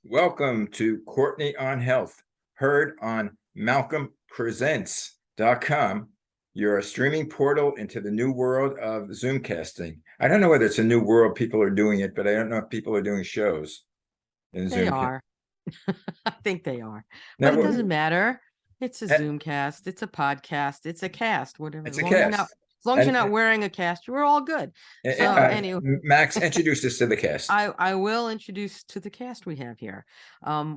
Welcome to Courtney on Health, heard on malcolmpresents.com, your streaming portal into the new world of Zoomcasting. I don't know whether it's a new world, people are doing it, but I don't know if people are doing shows in They Zoom. are. I think they are. But Now, it doesn't matter. It's a and Zoomcast. It's a podcast. It's a cast, whatever. it's As a long as you're not, cast. as long as you're And not wearing a cast, we're all good. So anyway, Max, introduce us to the cast. I will introduce to the cast we have here,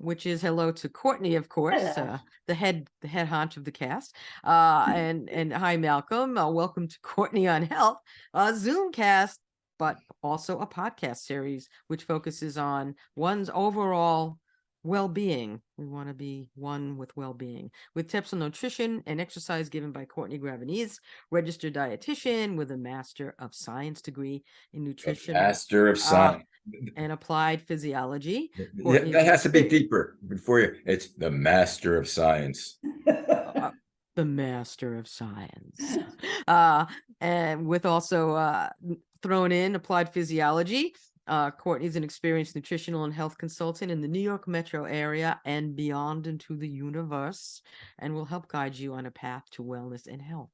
which is hello to Courtney, of course, Hello. the head honch of the cast, and hi Malcolm. Welcome to Courtney on Health, Zoomcast, but also a podcast series which focuses on one's overall well-being. We want to be one with well-being, with tips on nutrition and exercise given by Courtney Gravenese, registered dietitian with a Master of Science degree in nutrition. Master of Science. And applied physiology. That has to be deeper before you. It's the Master of Science. The Master of Science. And with also thrown in applied physiology. Courtney's an experienced nutritional and health consultant in the New York metro area and beyond into the universe, and will help guide you on a path to wellness and health.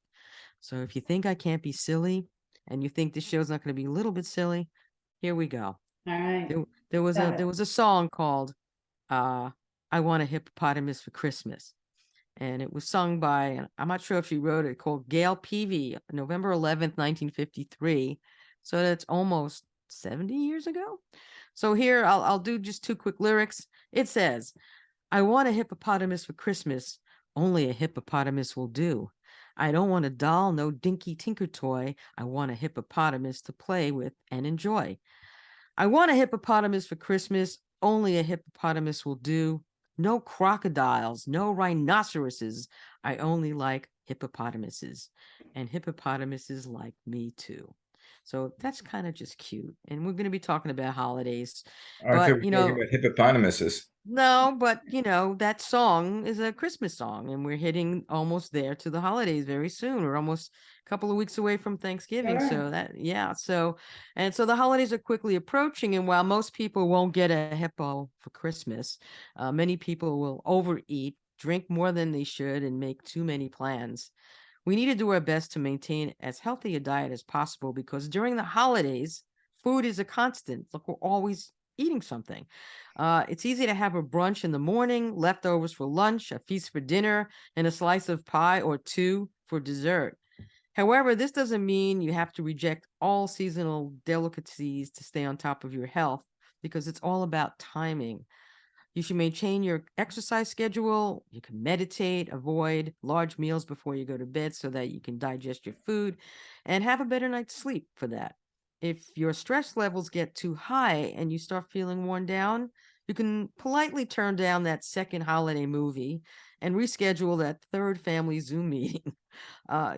So if you think I can't be silly and you think this show's not going to be a little bit silly, here we go. All right. There was a song called I Want a Hippopotamus for Christmas. And it was sung by, I'm not sure if she wrote it, called Gail Peavy, November 11th, 1953. So that's almost 70 years ago. So here I'll do just two quick lyrics. It says, I want a hippopotamus for Christmas. Only a hippopotamus will do. I don't want a doll, no dinky tinker toy. I want a hippopotamus to play with and enjoy. I want a hippopotamus for Christmas. Only a hippopotamus will do. No crocodiles, no rhinoceroses. I only like hippopotamuses, and hippopotamuses like me too. So that's kind of just cute. And we're going to be talking about holidays. But you know, about hippopotamuses. No, but that song is a Christmas song, and we're hitting almost there to the holidays very soon. We're almost a couple of weeks away from Thanksgiving. Sure. So so the holidays are quickly approaching. And while most people won't get a hippo for Christmas, many people will overeat, drink more than they should, and make too many plans. We need to do our best to maintain as healthy a diet as possible, because during the holidays, food is a constant. Look, we're always eating something. It's easy to have a brunch in the morning, leftovers for lunch, a feast for dinner, and a slice of pie or two for dessert. However, this doesn't mean you have to reject all seasonal delicacies to stay on top of your health, because it's all about timing. You should maintain your exercise schedule. You can meditate, avoid large meals before you go to bed so that you can digest your food, and have a better night's sleep for that. If your stress levels get too high and you start feeling worn down, you can politely turn down that second holiday movie and reschedule that third family Zoom meeting.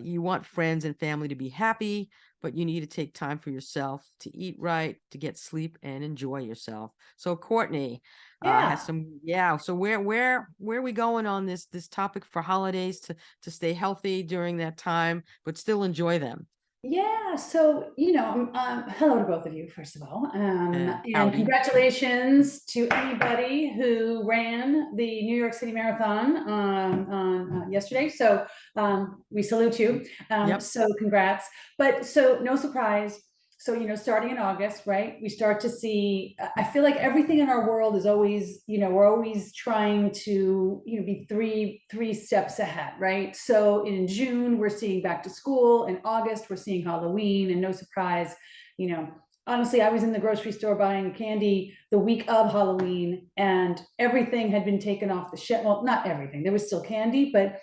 You want friends and family to be happy, but you need to take time for yourself to eat right, to get sleep, and enjoy yourself. So Courtney has some, So where are we going on this topic for holidays to stay healthy during that time, but still enjoy them? Yeah. So, hello to both of you, first of all. And Howdy. congratulations to anybody who ran the New York City Marathon on yesterday. So we salute you. Yep. So congrats. But so no surprise. So, starting in August, right, we start to see, I feel like everything in our world is always, we're always trying to, be three steps ahead, right? So in June, we're seeing back to school. In August, we're seeing Halloween, and no surprise, honestly, I was in the grocery store buying candy the week of Halloween, and everything had been taken off the shelf. Well, not everything, there was still candy, but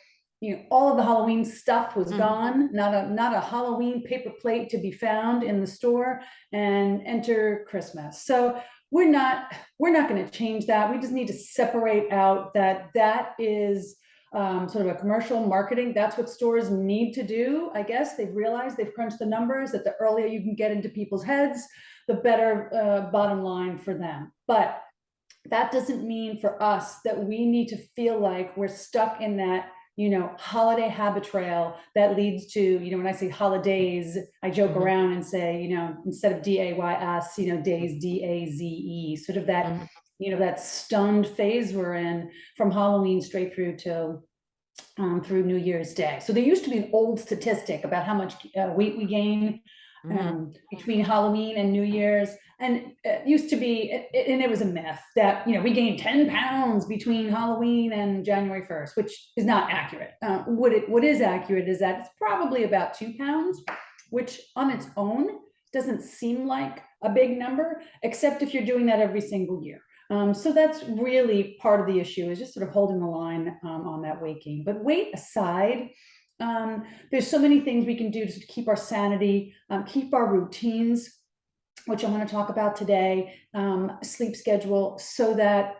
all of the Halloween stuff was gone. Not a Halloween paper plate to be found in the store, and enter Christmas. So we're not going to change that. We just need to separate out that is sort of a commercial marketing. That's what stores need to do. I guess they've realized, they've crunched the numbers, that the earlier you can get into people's heads, the better bottom line for them. But that doesn't mean for us that we need to feel like we're stuck in that holiday habit trail that leads to, when I say holidays, I joke around and say, instead of DAYS, days, DAZE, sort of that that stunned phase we're in from Halloween straight through to through New Year's Day. So there used to be an old statistic about how much weight we gain between Halloween and New Year's. And it used to be, and it was a myth that, we gained 10 pounds between Halloween and January 1st, which is not accurate. What is accurate is that it's probably about 2 pounds, which on its own doesn't seem like a big number, except if you're doing that every single year. So that's really part of the issue, is just sort of holding the line on that weight gain. But weight aside, there's so many things we can do to keep our sanity, keep our routines, which I want to talk about today, sleep schedule, so that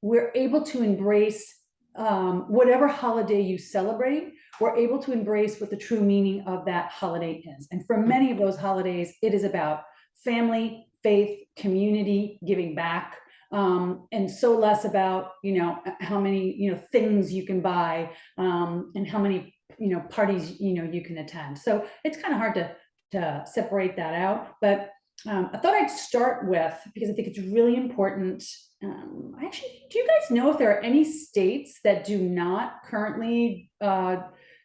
we're able to embrace whatever holiday you celebrate. We're able to embrace what the true meaning of that holiday is. And for many of those holidays, it is about family, faith, community, giving back. And so less about, how many, things you can buy, and how many, parties, you can attend. So it's kind of hard to separate that out. But I thought I'd start with, because I think it's really important. Actually, do you guys know if there are any states that do not currently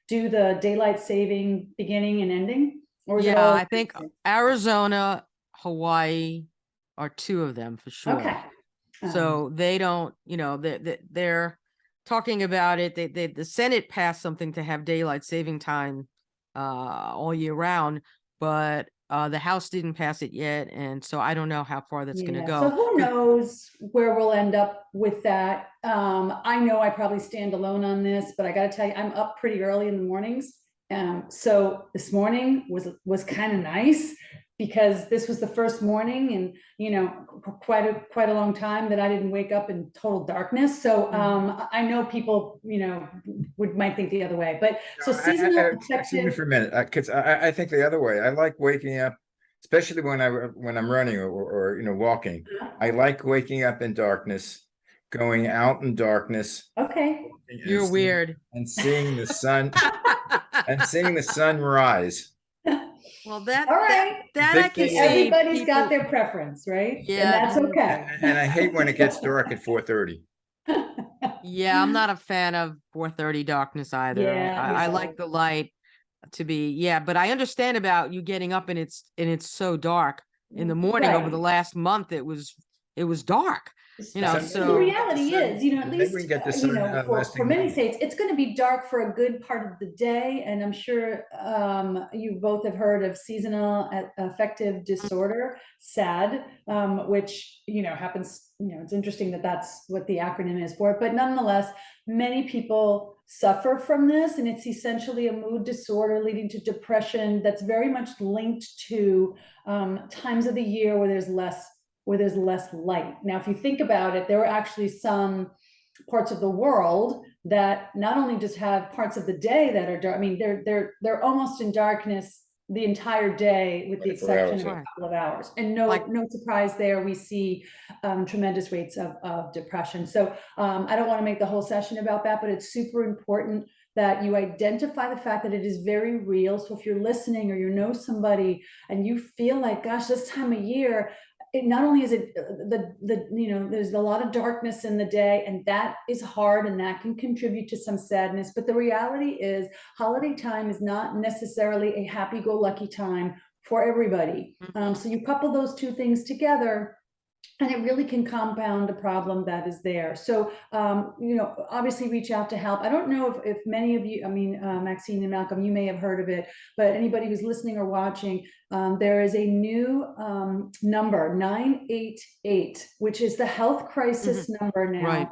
do the daylight saving beginning and ending? Or is it all I think Arizona, Hawaii are 2 of them for sure. Okay. So they don't, they're talking about it. The Senate passed something to have daylight saving time all year round, but the House didn't pass it yet, and so I don't know how far that's going to go. So who knows where we'll end up with that? I know I probably stand alone on this, but I got to tell you, I'm up pretty early in the mornings. So this morning was kind of nice, because this was the first morning in, quite a long time that I didn't wake up in total darkness. So I know people, might think the other way, but so seasonal Excuse me for a minute, because I think the other way. I like waking up, especially when I'm running or walking. I like waking up in darkness, going out in darkness. Okay. You're weird. And seeing the sun and seeing the sun rise. Well, that all right. That I can see. Everybody's got their preference, right? Yeah, and that's okay. And I hate when it gets dark at 4:30. Yeah, I'm not a fan of 4:30 darkness either. Yeah, I like the light to be, but I understand about you getting up and it's so dark in the morning. Over the last month, it was dark. So the reality is, at least, we can get the sun for many states, it's going to be dark for a good part of the day. And I'm sure you both have heard of seasonal affective disorder, SAD, which, happens, it's interesting that that's what the acronym is for it. But nonetheless, many people suffer from this, and it's essentially a mood disorder leading to depression that's very much linked to times of the year where there's less light. Now, if you think about it, there are actually some parts of the world that not only just have parts of the day that are dark. I mean, they're almost in darkness the entire day, with the exception of a couple of hours. And no surprise there, we see tremendous rates of depression. So I don't want to make the whole session about that, but it's super important that you identify the fact that it is very real. So if you're listening or you know somebody and you feel like, gosh, this time of year, it not only is it there's a lot of darkness in the day, and that is hard, and that can contribute to some sadness. But the reality is, holiday time is not necessarily a happy-go-lucky time for everybody. So you couple those 2 things together, and it really can compound a problem that is there. So, obviously reach out to help. I don't know if many of you, Maxine and Malcolm, you may have heard of it, but anybody who's listening or watching, there is a new number, 988, which is the health crisis number now. Right.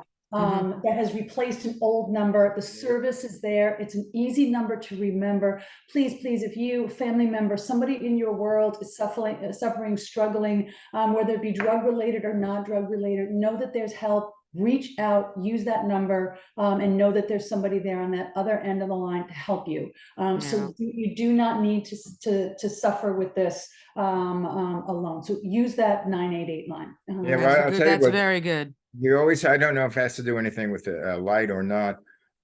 That has replaced an old number. The service is there. It's an easy number to remember. Please, if you, family member, somebody in your world is suffering, struggling, whether it be drug related or not drug related, know that there's help. Reach out, use that number, and know that there's somebody there on that other end of the line to help you. So you do not need to suffer with this alone. So use that 988 line. I'll tell you that's what, very good. You always, I don't know if it has to do anything with the light or not,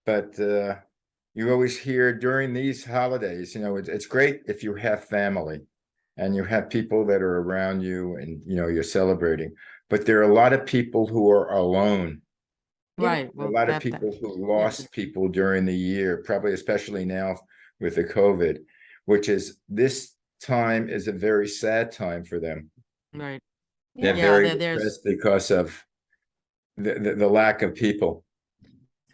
but you always hear during these holidays, it's great if you have family and you have people that are around you and, you're celebrating. but there are a lot of people who are alone. Yeah. Right. A Well, lot of that, people who yeah. lost people during the year, probably especially now with the COVID, which is this time is a very sad time for them. Right. They're Yeah. very There's, depressed because of the lack of people.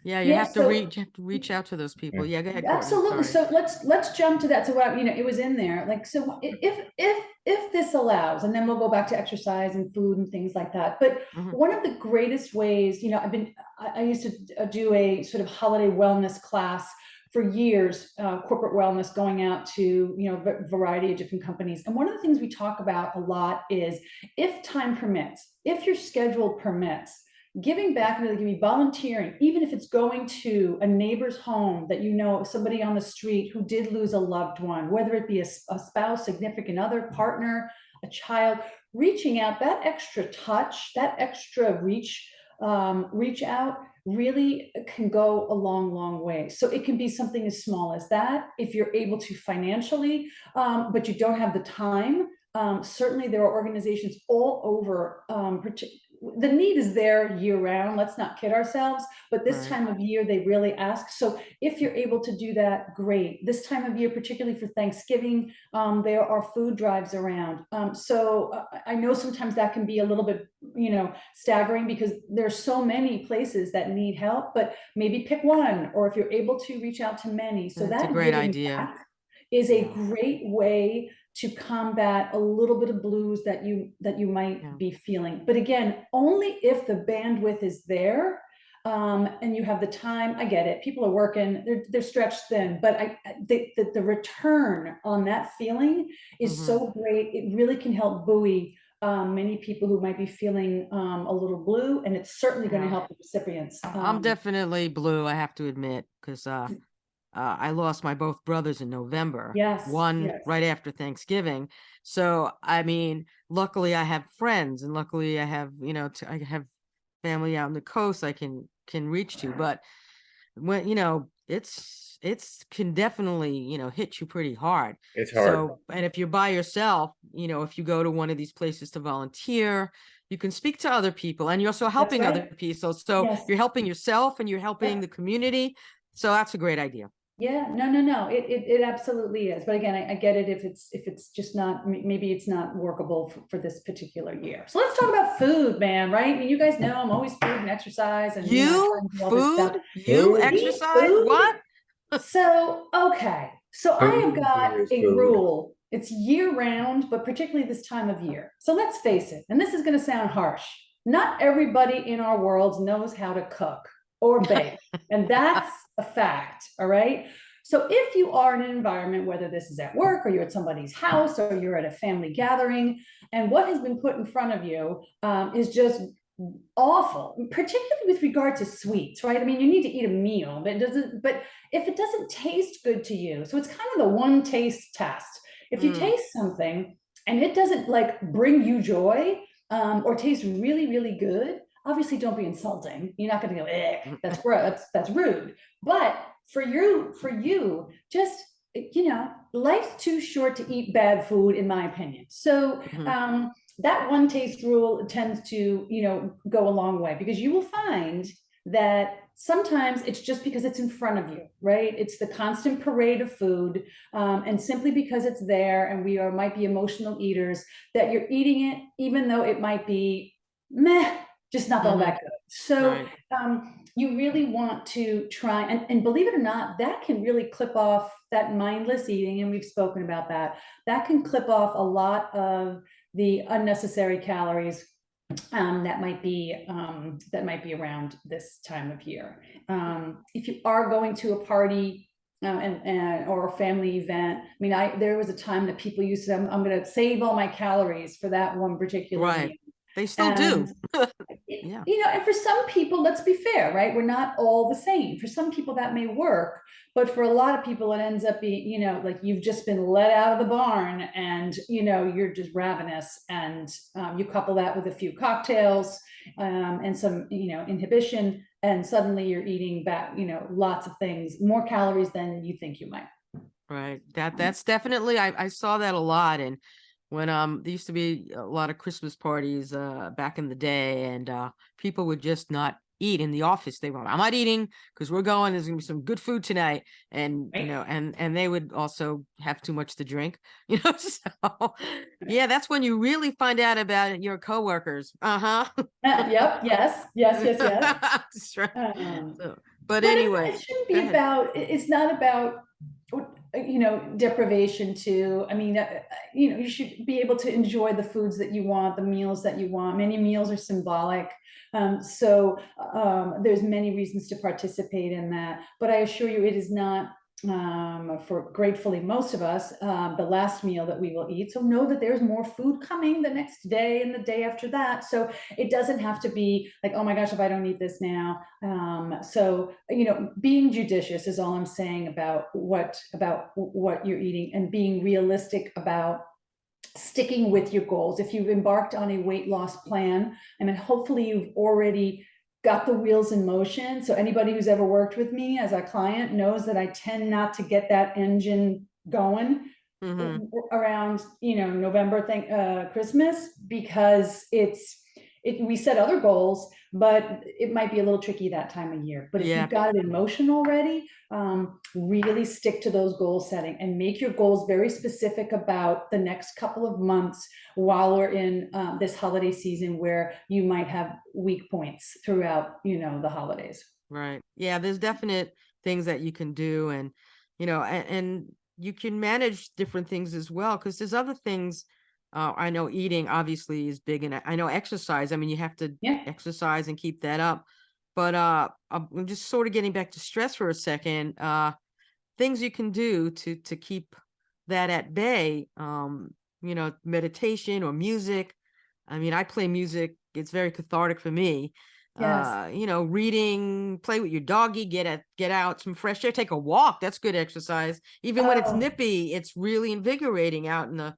yeah, Yeah, so you have to reach out to those people. Yeah, go ahead, Courtney. absolutely. Sorry. So let's jump to that. So what, it was in there. Like, so if this allows, and then we'll go back to exercise and food and things like that. But Mhm. one of the greatest ways, I used to do a sort of holiday wellness class for years, corporate wellness, going out to, a variety of different companies. And one of the things we talk about a lot is, if time permits, if your schedule permits, giving back, really giving, volunteering, even if it's going to a neighbor's home that somebody on the street who did lose a loved one, whether it be a spouse, significant other, partner, a child, reaching out, that extra touch, that extra reach out really can go a long way. So it can be something as small as that, if you're able to financially, but you don't have the time. Certainly there are organizations all over, the need is there year round, let's not kid ourselves, but this Right. time of year they really ask. So if you're able to do that, great. This time of year, particularly for Thanksgiving, there are food drives around. I know sometimes that can be a little bit, staggering, because there's so many places that need help, but maybe pick one, or if you're able to reach out to many. So That's a that great giving idea. back is a Yeah. great way to combat a little bit of blues that you might Yeah. be feeling. But again, only if the bandwidth is there, and you have the time. I get it. People are working, they're stretched thin, but the return on that feeling is Mhm. so great. It really can help buoy many people who might be feeling a little blue, and it's certainly going to Yeah. help the recipients. I'm definitely blue, I have to admit, because I lost my both brothers in November. Yes, One yes. right after Thanksgiving. So, I mean, luckily I have friends, and luckily I have, I have family out on the coast I can reach to. But when, it's can definitely, hit you pretty hard. It's hard. So, and if you're by yourself, if you go to one of these places to volunteer, you can speak to other people, and you're also helping right. other people. So Yes. you're helping yourself and you're helping the community. So that's a great idea. Yeah, no, it absolutely is. But again, I get it, if it's just not, maybe it's not workable for this particular year. So let's talk about food, man, right? I mean, you guys know I'm always food and exercise, and I try and do all this stuff. You Food. exercise? Food. What? So, okay. So I have Food got is a food. rule. It's year round, but particularly this time of year. So let's face it, and this is going to sound harsh. Not everybody in our world knows how to cook or bake, and that's a fact. All right. So if you are in an environment, whether this is at work or you're at somebody's house or you're at a family gathering, and what has been put in front of you is just awful, particularly with regard to sweets, right? I mean, you need to eat a meal, but if it doesn't taste good to you, so it's kind of the one taste test. If you taste something and it doesn't like bring you joy, or taste really good, obviously don't be insulting. You're not going to go, that's gross, that's rude. But for you, just, life's too short to eat bad food, in my opinion. So that one taste rule tends to, go a long way, because you will find that sometimes it's just because it's in front of you, right? It's the constant parade of food, and simply because it's there, and we might be emotional eaters, that you're eating it, even though it might be meh, just not all that good. So Right. you really want to try, and believe it or not, that can really clip off that mindless eating, and we've spoken about that. That can clip off a lot of the unnecessary calories that might be around this time of year. If you are going to a party or a family event, I mean, there was a time that people used to say, I'm going to save all my calories for that one particular meal. They still do. Yeah. And for some people, let's be fair, right? We're not all the same. For some people that may work, but for a lot of people, it ends up being, like you've just been let out of the barn, and, you're just ravenous, and you couple that with a few cocktails and some, inhibition, and suddenly you're eating back, lots of things, more calories than you think you might. Right. That's definitely, I saw that a lot. And when there used to be a lot of Christmas parties back in the day, and people would just not eat in the office. They were, I'm not eating because we're going, there's gonna be some good food tonight. And Right. and they would also have too much to drink, so yeah, that's when you really find out about your coworkers. Yep. Yes. Yes. Yes. Yes. That's right. Um, So, but But anyway, it shouldn't go be ahead. about, it's not about, deprivation too. I mean, you should be able to enjoy the foods that you want, the meals that you want. Many meals are symbolic. There's many reasons to participate in that. But I assure you, it is not, for gratefully most of us, the last meal that we will eat. So know that there's more food coming the next day and the day after that. So it doesn't have to be like, oh my gosh, if I don't eat this now. Being judicious is all I'm saying about what you're eating, and being realistic about sticking with your goals. If you've embarked on a weight loss plan, I mean, hopefully you've already got the wheels in motion. So anybody who's ever worked with me as a client knows that I tend not to get that engine going around, November, Christmas, because we set other goals, but it might be a little tricky that time of year. But if Yeah. you've got it in motion already, really stick to those goal setting and make your goals very specific about the next couple of months while we're in this holiday season, where you might have weak points throughout, the holidays. Right. Yeah, there's definite things that you can do, and and you can manage different things as well, because there's other things. I know eating obviously is big, and I know exercise. I mean, you have to Yeah. exercise and keep that up. But I'm just sort of getting back to stress for a second. Things you can do to keep that at bay. Meditation or music. I mean, I play music. It's very cathartic for me. Yes. Reading, play with your doggy, get out some fresh air, take a walk. That's good exercise. Even when it's Oh. nippy, it's really invigorating out in the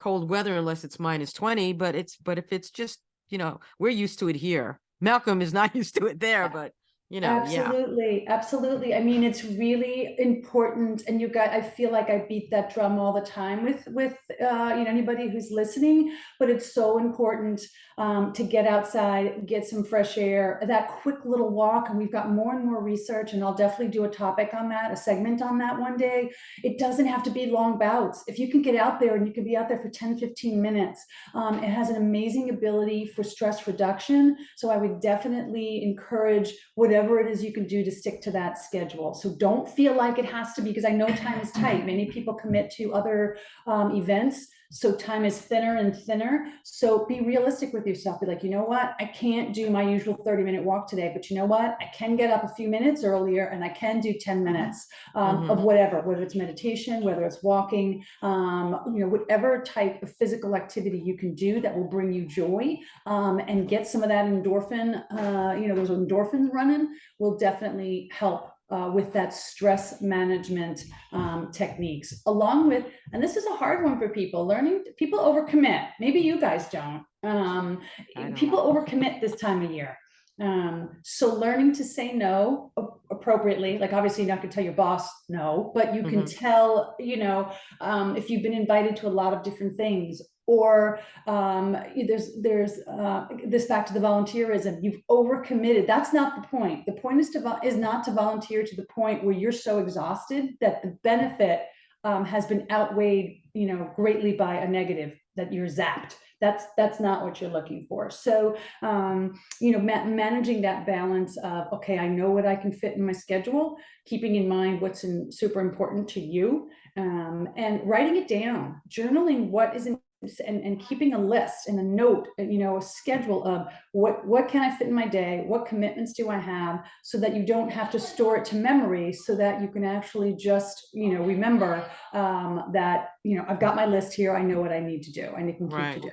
cold weather, unless it's -20. But if it's just, we're used to it here. Malcolm is not used to it there, but yeah. Absolutely, absolutely. I mean, it's really important, and I feel like I beat that drum all the time with anybody who's listening, but it's so important to get outside, get some fresh air, that quick little walk. And we've got more and more research, and I'll definitely do a topic on that, a segment on that one day. It doesn't have to be long bouts. If you can get out there and you can be out there for 10, 15 minutes, it has an amazing ability for stress reduction. So I would definitely encourage whatever it is you can do to stick to that schedule. So don't feel like it has to be, because I know time is tight. Many people commit to other events, so time is thinner and thinner. So be realistic with yourself. Be like, you know what? I can't do my usual 30-minute walk today, but you know what? I can get up a few minutes earlier, and I can do 10 minutes of whether it's meditation, whether it's walking, whatever type of physical activity you can do that will bring you joy, and get some of that endorphin, those endorphins running, will definitely help with that stress management techniques, along with, and this is a hard one for people, people overcommit. Maybe you guys don't. People overcommit this time of year. So learning to say no appropriately, like obviously you're not gonna tell your boss no, but you can tell, if you've been invited to a lot of different things, or there's this back to the volunteerism. You've overcommitted. That's not the point. The point is not to volunteer to the point where you're so exhausted that the benefit has been outweighed, greatly by a negative, that you're zapped. That's not what you're looking for. So, managing that balance of, okay, I know what I can fit in my schedule, keeping in mind what's super important to you, and writing it down, journaling what is and keeping a list and a note, a schedule of what can I fit in my day, what commitments do I have, so that you don't have to store it to memory, so that you can actually just remember that I've got my list here, I know what I need to do, I can keep to do.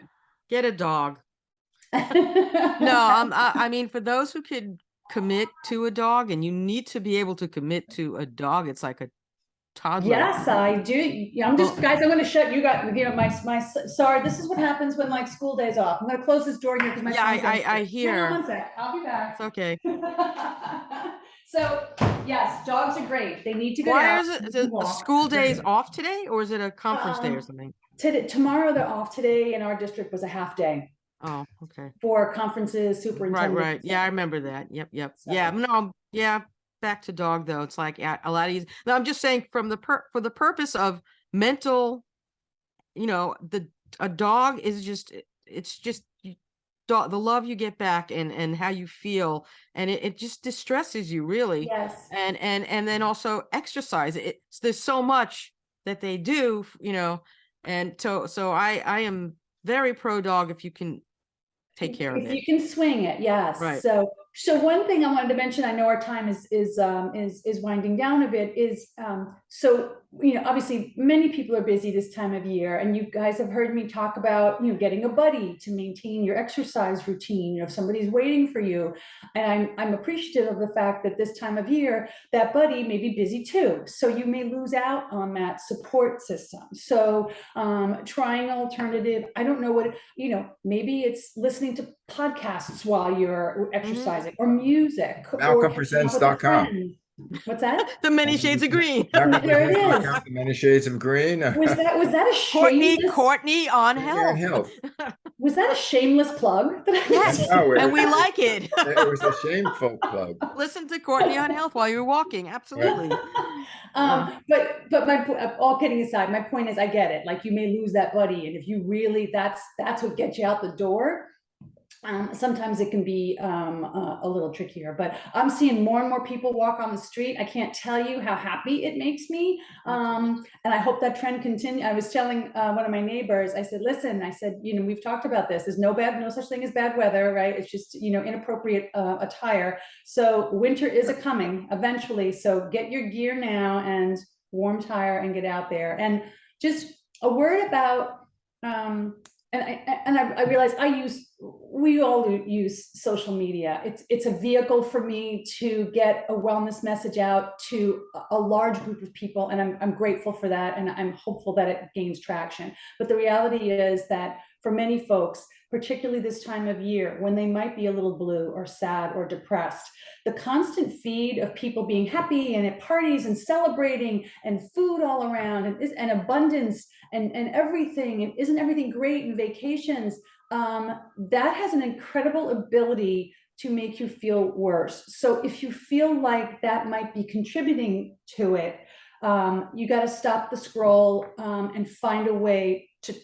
Get a dog. No, I mean, for those who could commit to a dog, and you need to be able to commit to a dog, it's like a toddler. Yes, I do. I'm just, guys, I'm going to shut you guys, sorry, this is what happens when like school days off. I'm going to close this door here because my son's I hear. Hang on one sec, I'll be back. It's okay. So yes, dogs are great. They need to go Why out. is it school days off today, or is it a conference day or something? Tomorrow they're off. Today in our district was a half day Oh, okay. for conferences, Right, superintendents. right. Yeah, I remember that. Yep, yep. So- Yeah, no, yeah. Back to dog though. It's like a lot easier. No, I'm just saying from for the purpose of mental, a dog is just it's just dog, the love you get back and how you feel, and it just distresses you really. Yes. And then also exercise. There's so much that they do, and so I am very pro dog if you can take care of If it. you can swing it, yes. Right. So one thing I wanted to mention, I know our time is winding down a bit, is so obviously many people are busy this time of year, and you guys have heard me talk about getting a buddy to maintain your exercise routine. If somebody's waiting for you, and I'm appreciative of the fact that this time of year that buddy may be busy too, so you may lose out on that support system. So trying alternative, I don't know what maybe it's listening to podcasts while you're exercising, or music, or MalcolmPresents.com. What's that? The Many Shades of Green. There it is. The Many Shades of Green. Was that a shameless Courtney on health. Was that a shameless plug? Yes, No, and we like it. It was a shameful plug. Listen to Courtney on health while you're walking. Absolutely. But all kidding aside, my point is, I get it. Like, you may lose that buddy, and if you really, that's what gets you out the door. Sometimes it can be a little trickier, but I'm seeing more and more people walk on the street. I can't tell you how happy it makes me. And I hope that trend continues. I was telling one of my neighbors, I said, listen, we've talked about this. There's no such thing as bad weather, right? It's just, inappropriate attire. So winter is coming eventually. So get your gear now and warm tire and get out there. And just a word about, and I realize we all use social media. It's a vehicle for me to get a wellness message out to a large group of people, and I'm grateful for that, and I'm hopeful that it gains traction. But the reality is that for many folks, particularly this time of year, when they might be a little blue or sad or depressed, the constant feed of people being happy and at parties and celebrating and food all around and abundance and everything, and isn't everything great, and vacations, that has an incredible ability to make you feel worse. So if you feel like that might be contributing to it, you got to stop the scroll and find a way to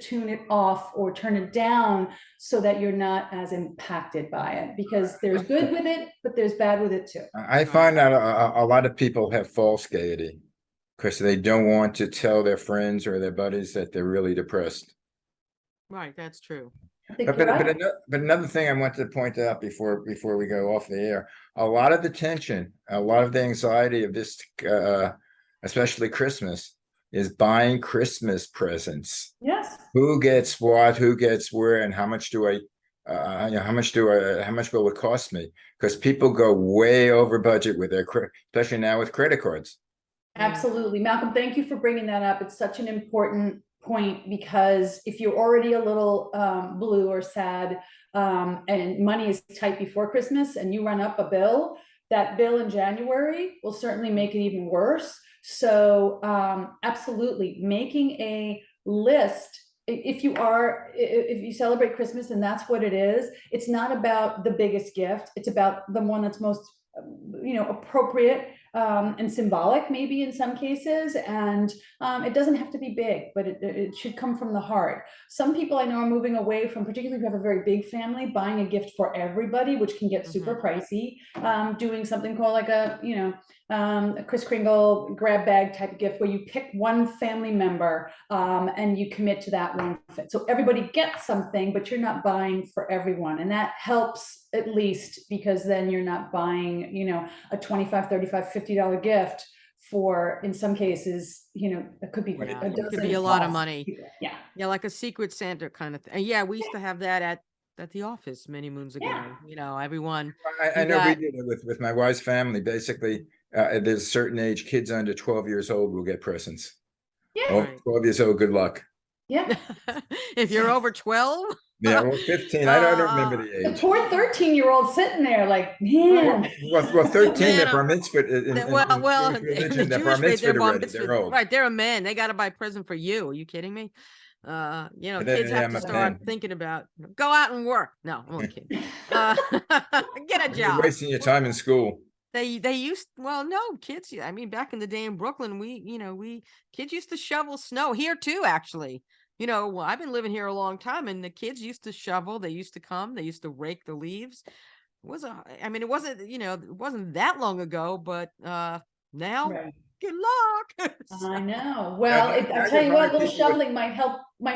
tune it off or turn it down so that you're not as impacted by it, because there's good with it, but there's bad with it too. I find that a lot of people have false gaiety because they don't want to tell their friends or their buddies that they're really depressed. Right, that's true. But another thing I want to point out before we go off the air, a lot of the tension, a lot of the anxiety of this, especially Christmas, is buying Christmas presents. Yes. Who gets what, who gets where, and how much will it cost me? Because people go way over budget with their, especially now with credit cards. Absolutely. Malcolm, thank you for bringing that up. It's such an important point, because if you're already a little blue or sad, and money is tight before Christmas, and you run up a bill, that bill in January will certainly make it even worse. So absolutely, making a list. If you celebrate Christmas and that's what it is, it's not about the biggest gift. It's about the one that's most appropriate and symbolic, maybe in some cases, and it doesn't have to be big, but it should come from the heart. Some people I know are moving away from, particularly if you have a very big family, buying a gift for everybody, which can get super pricey. Doing something called like a Kris Kringle grab bag type of gift, where you pick one family member and you commit to that one fit. So everybody gets something, but you're not buying for everyone, and that helps at least, because then you're not buying a $25, $35, $50 gift for, in some cases, it could be it could be a lot of money. Yeah, like a Secret Santa kind of thing. Yeah, we used to have that at the office many moons ago. Everyone. I know we did it with my wife's family. Basically, there's a certain age, kids under 12 years old will get presents. Yeah. Oh, 12 years old, good luck. Yeah. If you're over 12. Yeah, well, 15. I don't remember Uh, the The age. poor 13-year-old sitting there like, man. Well, 13, Man, they're bar mitzvah well, in Jewish in religion, the they're bar Jewish faith, they're mitzvah bar already. mitzvah. They're old. Right, they're a man. They got to buy a present for you. Are you kidding me? Yeah, Kids have I'm to a start fan. thinking about go out and work. No, I'm only kidding. Uh, get a You're job. wasting your time in school. They used well no kids. I mean, back in the day in Brooklyn, we kids used to shovel snow here too. Actually, well, I've been living here a long time, and the kids used to shovel. They used to come. They used to rake the leaves. I mean, it wasn't it wasn't that long ago, but now Right. good luck. I know. Now, Well, now, I'll now tell you're you what, buying a little people with, shoveling might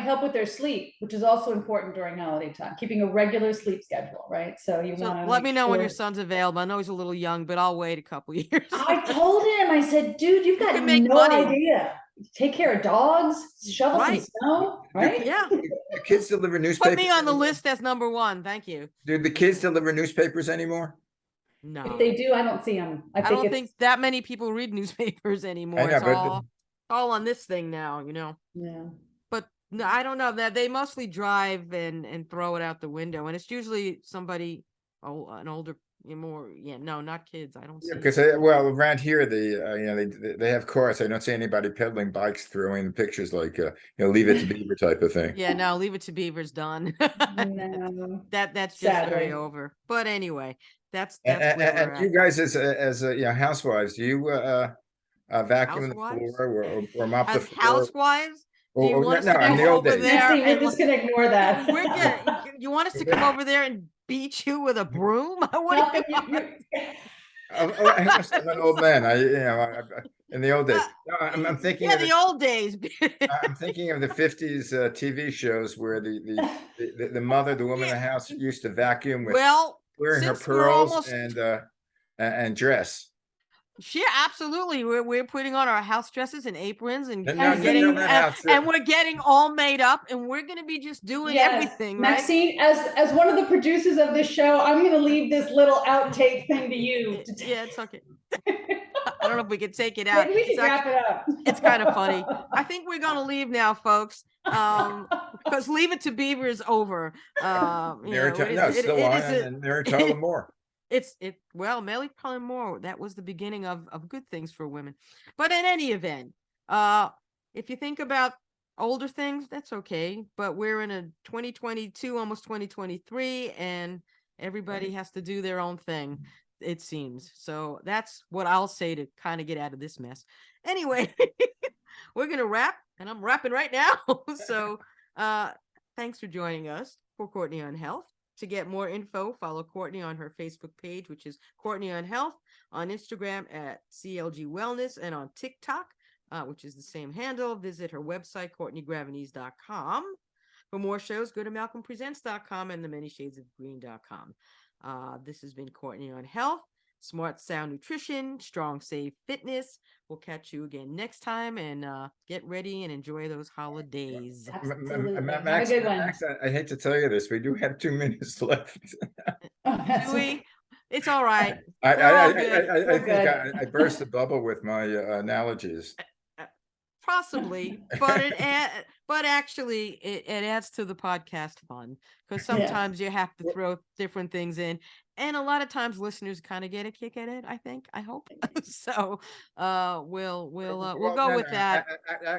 help with their sleep, which is also important during holiday time. Keeping a regular sleep schedule, right? So you So want to let me make know when your sure. son's available. I know he's a little young, but I'll wait a couple years. I told him, I said, dude, you've You got can make no money. idea. Take care of dogs, shovel some Right. snow, do, right? Yeah. do kids deliver Put newspapers me on the anymore? list as number one. Thank you. Do the kids deliver newspapers anymore? If No. they do, I don't see them. I I think don't it's think that many people read newspapers I anymore. know, It's but all on this thing now, yeah. But no, I don't know that they mostly drive and throw it out the window, and it's usually somebody, an older, more, no, not kids. I don't see. because well, around here, they have cars. I don't see anybody peddling bikes, throwing pictures like leave it to Beaver type of thing. Yeah, no, Leave It to Beaver's done. No, That's just very sadly. over. But anyway, that's And, where we're and you at. guys, as housewives, do you vacuum the floor Housewives, or mop the as floor? housewives, do you want us No, to in come the old over days. there Maxine, we're and just gonna ignore that. we're gonna? You want us to come over there and beat you with a broom? What do Nothing, you want? I'm an old man. In the old days. No, I'm thinking Yeah, of the old days. I'm thinking of the 50s TV shows where the mother, the woman in the house, used to vacuum with Well, wearing her since we're pearls almost, and dress. yeah, absolutely. We're putting on our house dresses and aprons and And And getting see, not house. and we're getting all made up, and we're gonna be just doing yes, everything, right? Maxine, as one of the producers of this show, I'm gonna leave this little outtake thing to you. Yeah, it's okay. I don't know if we can take it out. Maybe we It's should wrap it up. it's kind of funny. I think we're gonna leave now, folks. Because Leave It to Beaver is over. It's still on, and Mary Tyler Moore. Well, Melly Tyler Moore, that was the beginning of good things for women. But in any event, if you think about older things, that's okay. But we're in a 2022, almost 2023, and everybody has to do their own thing, it seems. So that's what I'll say to kind of get out of this mess. Anyway, we're gonna wrap, and I'm wrapping right now. So thanks for joining us for Courtney on Health. To get more info, follow Courtney on her Facebook page, which is Courtney on Health, on Instagram at CLG Wellness, and on TikTok, which is the same handle. Visit her website, CourtneyGravenese.com. For more shows, go to MalcolmPresents.com and theManyShadesOfGreen.com. This has been Courtney on Health, Smart Sound Nutrition, Strong Safe Fitness. We'll catch you again next time, and get ready and enjoy those holidays. Absolutely. Max, Have a good one. Max, I hate to tell you this, we do have 2 minutes left. Do we? It's all right. I We're all good. think good. I burst the bubble with my analogies. Possibly, but actually it adds to the podcast fun, because sometimes you have to throw different things in, and a lot of times listeners kind of get a kick at it. I hope so. We'll go with that.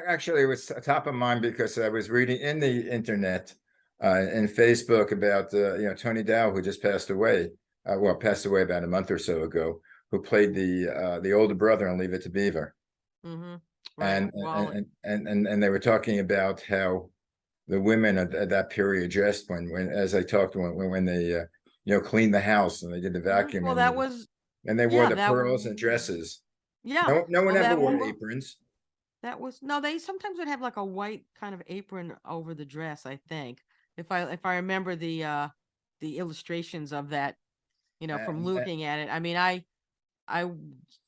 Actually, it was top of mind because I was reading in the internet and Facebook about Tony Dow, who just passed away. Passed away about a month or so ago. Who played the older brother on Leave It to Beaver. Mm-hmm. Right. And they were talking about how the women at that period dressed when as I talked when they cleaned the house and they did the vacuum. Well, that was, and they wore the pearls and dresses. Yeah. No one ever wore was, aprons. That was no. They sometimes would have like a white kind of apron over the dress, I think, if I remember the illustrations of that, from looking at it. I mean,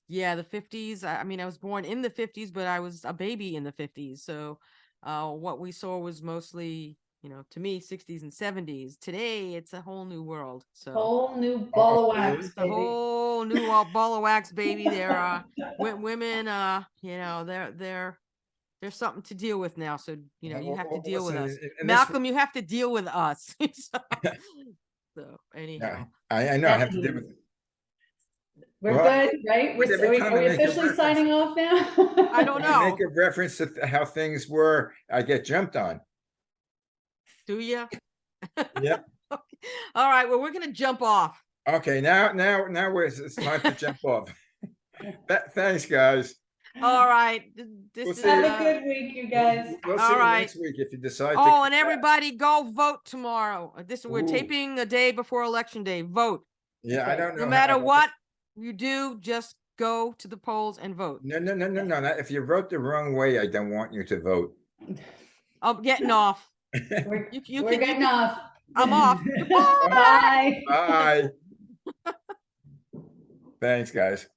the 50s. I mean, I was born in the 50s, but I was a baby in the 50s. So what we saw was mostly, to me, 60s and 70s. Today, it's a whole new world. So whole new ball of wax, a whole new ball of wax, baby. There are women, there's something to deal with now. So, you know, you have to Well, deal with listen, us. and this- Malcolm, you have to deal with us. So yeah, anyhow, I know, I have to deal Definitely. with. We're Well, good, right? but every time Are I we make a officially reference- signing off now? I don't When I make know. a reference to how things were, I get jumped on. Do you? Yep. All right. Well, we're gonna jump off. Okay, now it's time to jump off. Thanks, guys. All right. This We'll is see Have you. a good week, you guys. We'll see All you right. next week if you decide to. Oh, come and back. everybody go vote tomorrow. We're Ooh. taping a day before election day. Vote. Yeah, I don't know. No how- matter what you do, just go to the polls and vote. No. If you vote the wrong way, I don't want you to vote. I'm getting off. We're You we're can- getting off. I'm off. Bye. Bye. Thanks, guys.